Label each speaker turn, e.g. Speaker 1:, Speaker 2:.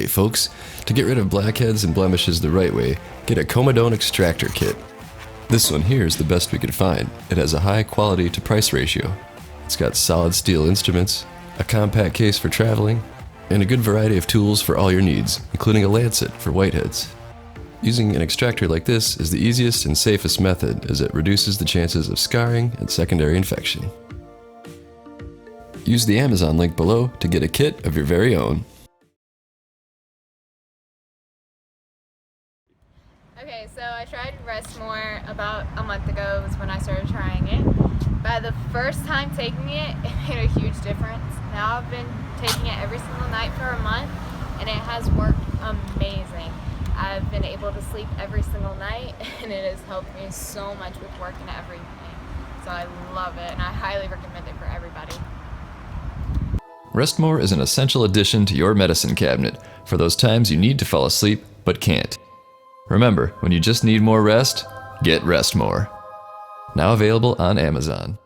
Speaker 1: folks, to get rid of blackheads and blemishes the right way, get a Comedone extractor kit. This one here is the best we could find. It has a high quality to price ratio. It's got solid steel instruments, a compact case for traveling, and a good variety of tools for all your needs, including a lancet for whiteheads. Using an extractor like this is the easiest and safest method, as it reduces the chances of scarring and secondary infection. Use the Amazon link below to get a kit of your very own.
Speaker 2: Okay, so I tried Rest More about a month ago was when I started trying it. By the first time taking it, it made a huge difference. Now I've been taking it every single night for a month, and it has worked amazing. I've been able to sleep every single night, and it has helped me so much with work and everything. So I love it, and I highly recommend it for everybody.
Speaker 3: Rest More is an essential addition to your medicine cabinet for those times you need to fall asleep but can't. Remember, when you just need more rest, get Rest More. Now available on Amazon.